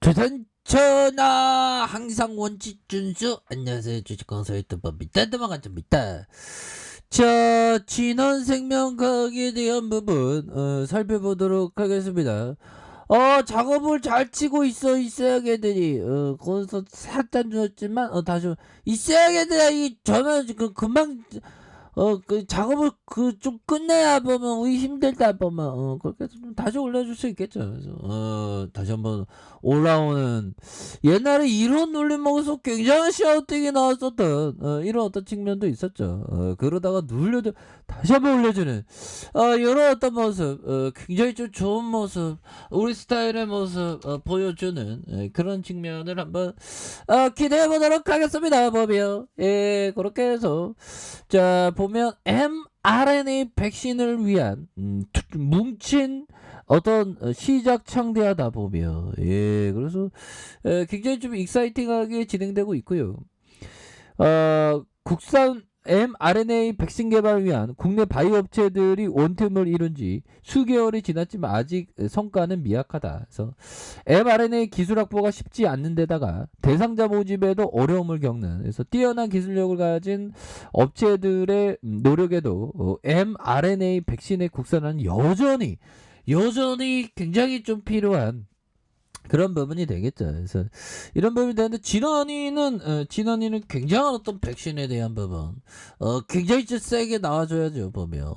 조선천하 항상 원칙 준수. 안녕하세요, 주식강사 유튜버 밑단도망간입니다. 자, 진원생명과학에 대한 부분 살펴보도록 하겠습니다. 작업을 잘 치고 있어야겠더니 거기서 살짝 늦었지만 다시 있어야겠더니 저는 금방 그 작업을 좀 끝내야 보면 우리 힘들다 보면 그렇게 해서 좀 다시 올려줄 수 있겠죠. 그래서 다시 한번 올라오는, 옛날에 이런 논리 먹어서 굉장한 샤우팅이 나왔었던 이런 어떤 측면도 있었죠. 그러다가 눌려도 다시 한번 올려주는 이런 어떤 모습, 굉장히 좀 좋은 모습, 우리 스타일의 모습 보여주는 그런 측면을 한번 기대해 보도록 하겠습니다. 보면 그렇게 해서 자 보면 mRNA 백신을 위한 뭉친 어떤 시작 창대하다 보면 그래서 굉장히 좀 익사이팅하게 진행되고 있고요. 국산 mRNA 백신 개발을 위한 국내 바이오 업체들이 원팀을 이룬 지 수개월이 지났지만 아직 성과는 미약하다. 그래서 mRNA 기술 확보가 쉽지 않는 데다가 대상자 모집에도 어려움을 겪는, 그래서 뛰어난 기술력을 가진 업체들의 노력에도 mRNA 백신의 국산화는 여전히 굉장히 좀 필요한 그런 부분이 되겠죠. 그래서 이런 부분이 되는데 진원이는 굉장한 어떤 백신에 대한 부분 굉장히 좀 세게 나와줘야죠. 보면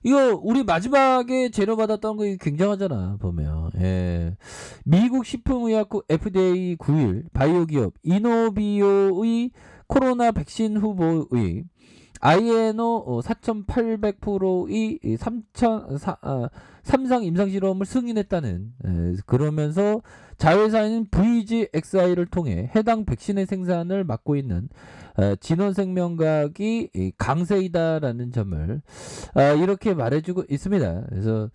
이거 우리 마지막에 재료 받았던 거 굉장하잖아. 보면 미국 식품의약국 FDA 9일 바이오 기업 이노비오의 코로나 백신 후보의 INO 4800%의 삼상 임상실험을 승인했다는, 그러면서 자회사인 VGXI를 통해 해당 백신의 생산을 맡고 있는 진원생명과학이 강세이다라는 점을 이렇게 말해주고 있습니다. 그래서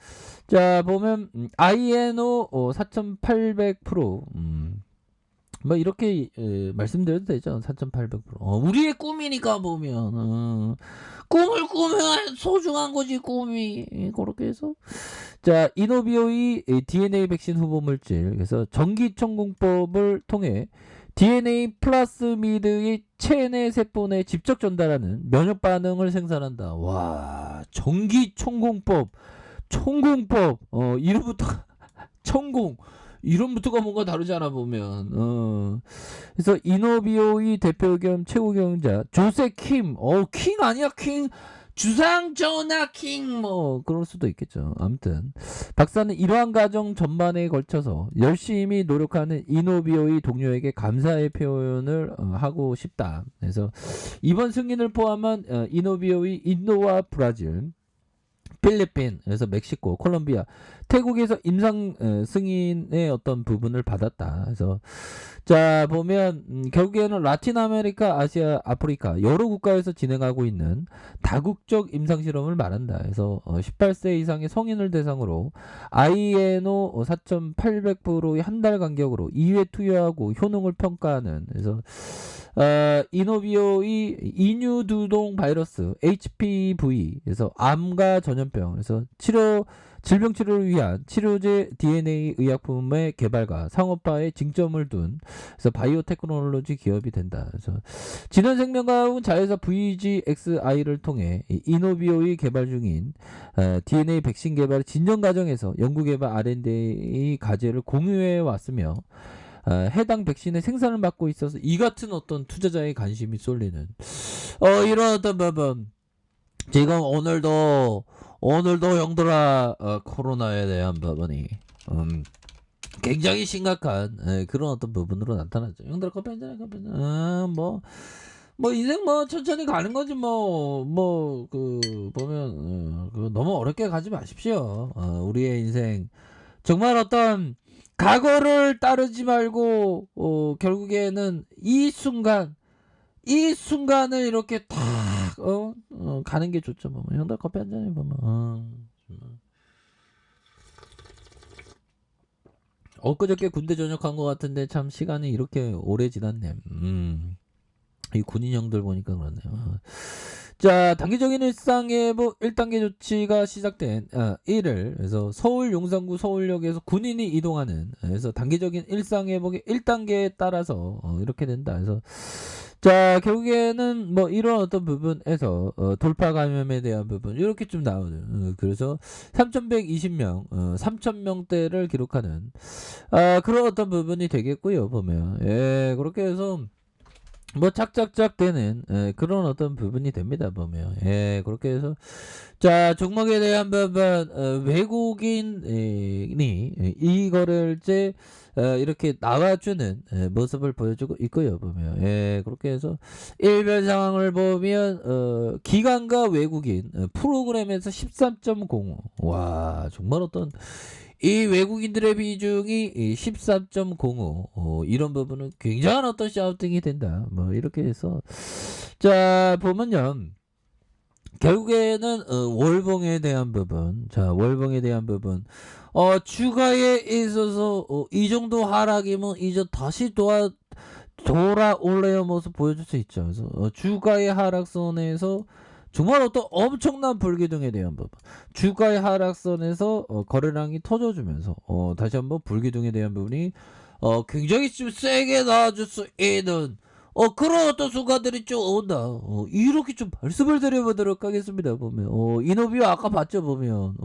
자 보면 INO 4800% 뭐 이렇게 말씀드려도 되죠. 4,800%. 우리의 꿈이니까 보면 꿈을 꾸면 소중한 거지 꿈이. 그렇게 해서 자 이노비오의 DNA 백신 후보 물질, 그래서 전기천공법을 통해 DNA 플라스미드의 체내 세포 내에 직접 전달하는 면역 반응을 생산한다. 와, 전기천공법, 천공법, 이름부터 천공. 이름부터가 뭔가 다르지 않아 보면. 그래서 이노비오의 대표 겸 최고 경영자 조세 킴, 킹 아니야 킹, 주상 전하 킹, 뭐 그럴 수도 있겠죠. 아무튼 박사는 이러한 과정 전반에 걸쳐서 열심히 노력하는 이노비오의 동료에게 감사의 표현을 하고 싶다. 그래서 이번 승인을 포함한 이노비오의 인도와 브라질, 필리핀, 그래서 멕시코, 콜롬비아, 태국에서 임상 승인의 어떤 부분을 받았다. 그래서 자 보면 결국에는 라틴 아메리카, 아시아, 아프리카 여러 국가에서 진행하고 있는 다국적 임상 실험을 말한다. 그래서 18세 이상의 성인을 대상으로 INO 4,800%의 한 달 간격으로 2회 투여하고 효능을 평가하는, 그래서 이노비오의 인유두동 바이러스 HPV, 그래서 암과 전염병, 그래서 질병 치료를 위한 치료제 DNA 의약품의 개발과 상업화에 징점을 둔, 그래서 바이오테크놀로지 기업이 된다. 그래서 진원생명과학은 자회사 VGXI를 통해 이노비오의 개발 중인 DNA 백신 개발 진전 과정에서 연구개발 R&D 과제를 공유해 왔으며 해당 백신의 생산을 맡고 있어서 이 같은 어떤 투자자의 관심이 쏠리는 이런 어떤 부분. 지금 오늘도 형들아 코로나에 대한 부분이 굉장히 심각한 그런 어떤 부분으로 나타났죠. 형들아 커피 한잔해. 커피 한잔. 뭐 인생 뭐 천천히 가는 거지 뭐 그 보면 너무 어렵게 가지 마십시오. 우리의 인생 정말 어떤 과거를 따르지 말고 결국에는 이 순간을 이렇게 탁 가는 게 좋죠. 뭐 형들 커피 한잔 해보면 엊그저께 군대 전역한 것 같은데 참 시간이 이렇게 오래 지났네. 이 군인 형들 보니까 그렇네요. 자, 단기적인 일상회복 1단계 조치가 시작된 1일 그래서 서울 용산구 서울역에서 군인이 이동하는 그래서 단기적인 일상회복의 1단계에 따라서 이렇게 된다. 그래서 자, 결국에는 뭐 이런 어떤 부분에서 돌파 감염에 대한 부분 이렇게 좀 나오는 그래서 3,120명 3,000명대를 기록하는 그런 어떤 부분이 되겠고요. 보면 예, 그렇게 해서 뭐 착착착 되는 그런 어떤 부분이 됩니다. 보면 예, 그렇게 해서 자, 종목에 대한 부분 외국인이 이거를 이제 이렇게 나와주는 모습을 보여주고 있고요. 보면 예, 그렇게 해서 일별 상황을 보면 기관과 외국인 프로그램에서 13.05 와, 정말 어떤 이 외국인들의 비중이 13.05 이런 부분은 굉장한 어떤 샤우팅이 된다. 뭐 이렇게 해서 자, 보면요. 결국에는 월봉에 대한 부분, 자, 월봉에 대한 부분, 주가에 있어서 이 정도 하락이면 이제 다시 돌아올래요 모습 보여줄 수 있죠. 그래서 주가의 하락선에서 정말 어떤 엄청난 불기둥에 대한 부분, 주가의 하락선에서 거래량이 터져주면서 다시 한번 불기둥에 대한 부분이 굉장히 좀 세게 나와줄 수 있는 그런 어떤 순간들이 좀 온다. 이렇게 좀 말씀을 드려보도록 하겠습니다. 보면 이노비아 아까 봤죠. 보면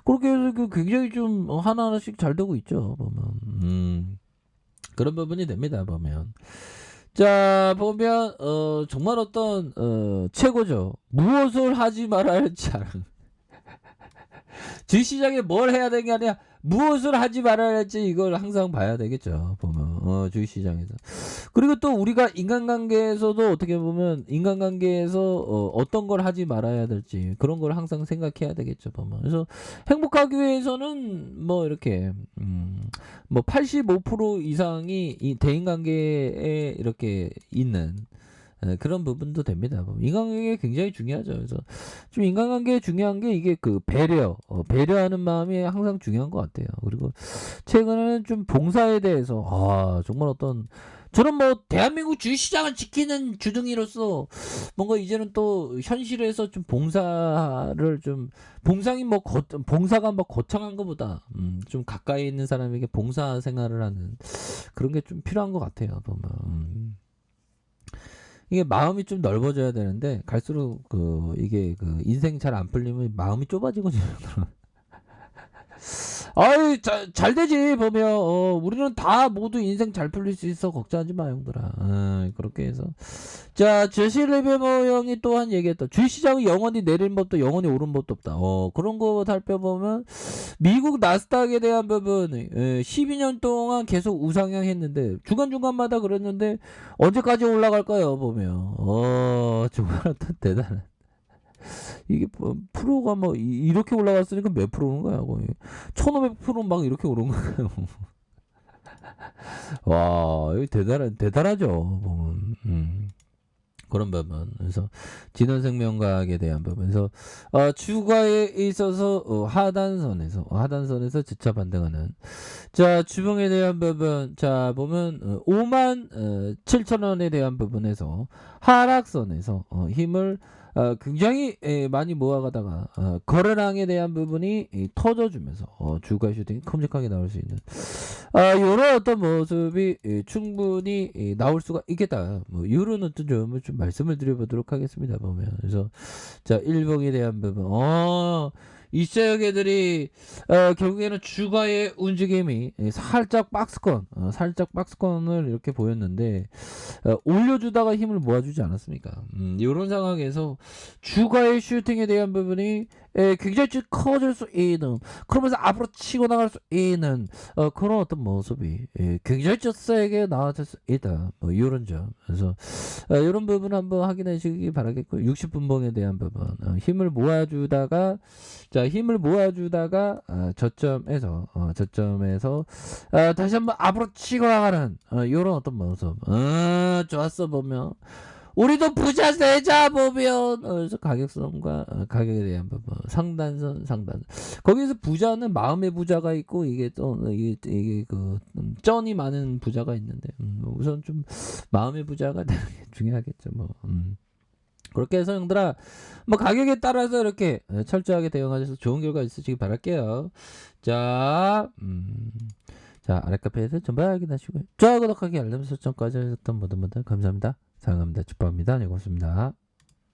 그렇게 해서 굉장히 좀 하나하나씩 잘 되고 있죠. 보면 그런 부분이 됩니다. 보면 자, 보면 정말 어떤 최고죠. 무엇을 하지 말아야 할지 알아. 주시장에 뭘 해야 되는 게 아니라 무엇을 하지 말아야 할지 이걸 항상 봐야 되겠죠. 보면 주식시장에서. 그리고 또 우리가 인간관계에서도 어떻게 보면 인간관계에서 어떤 걸 하지 말아야 될지 그런 걸 항상 생각해야 되겠죠. 보면. 그래서 행복하기 위해서는 뭐 이렇게 뭐 85% 이상이 이 대인관계에 이렇게 있는 그런 부분도 됩니다. 인간관계 굉장히 중요하죠. 그래서 좀 인간관계에 중요한 게 이게 그 배려하는 마음이 항상 중요한 것 같아요. 그리고 최근에는 좀 봉사에 대해서 정말 어떤 저는 뭐 대한민국 주식시장을 지키는 주둥이로서 뭔가 이제는 또 현실에서 좀 봉사를 좀 봉사가 뭐 거창한 것보다 좀 가까이 있는 사람에게 봉사 생활을 하는 그런 게 좀 필요한 것 같아요. 보면. 이게 마음이 좀 넓어져야 되는데 갈수록 이게 인생 잘 안 풀리면 마음이 좁아지거든요. 아이, 잘 되지 보면 우리는 다 모두 인생 잘 풀릴 수 있어. 걱정하지 마 형들아. 그렇게 해서 자, 제시 레베머 형이 또한 얘기했다. 주식시장은 영원히 내리는 법도 영원히 오르는 법도 없다. 그런 거 살펴보면 미국 나스닥에 대한 부분 12년 동안 계속 우상향 했는데 중간중간마다 그랬는데 언제까지 올라갈까요? 보면 정말 대단한 이게 프로가 뭐 이렇게 올라갔으니까 몇 프로 오는 거야 거의 1500% 막 이렇게 오른 거예요. 와, 이거 대단하죠. 보면. 그런 부분. 그래서 진원생명과학에 대한 부분. 그래서 주가에 있어서 하단선에서 지차 반등하는 자, 주봉에 대한 부분. 자, 보면 5만 7천 원에 대한 부분에서 하락선에서 힘을 굉장히 많이 모아가다가 거래량에 대한 부분이 터져주면서 주가 슈팅이 큼직하게 나올 수 있는 이런 어떤 모습이 충분히 나올 수가 있겠다. 뭐 이런 어떤 점을 좀 말씀을 드려보도록 하겠습니다. 보면 그래서 자, 일봉에 대한 부분 이세력 애들이 결국에는 주가의 움직임이 살짝 박스권을 이렇게 보였는데 올려주다가 힘을 모아주지 않았습니까? 이런 상황에서 주가의 슈팅에 대한 부분이 굉장히 커질 수 있는 그러면서 앞으로 치고 나갈 수 있는 그런 어떤 모습이 굉장히 세게 나와줄 수 있다. 뭐 이런 점. 그래서 이런 부분 한번 확인해 주시기 바라겠고 60분봉에 대한 부분 힘을 모아주다가 저점에서 다시 한번 앞으로 치고 나가는 이런 어떤 모습. 좋았어 보면. 우리도 부자 되자 보면 그래서 가격선과 가격에 대한 부분 상단 거기서 부자는 마음의 부자가 있고 이게 또 이게 쩐이 많은 부자가 있는데 우선 좀 마음의 부자가 되는 게 중요하겠죠 뭐. 그렇게 해서 형들아 뭐 가격에 따라서 이렇게 철저하게 대응하셔서 좋은 결과 있으시기 바랄게요. 자, 자 아랫카페에서 전부 확인하시고요. 좋아요, 구독하기, 알림 설정까지 하셨던 모든 분들 감사합니다. 사랑합니다. 축복합니다. 네, 고맙습니다.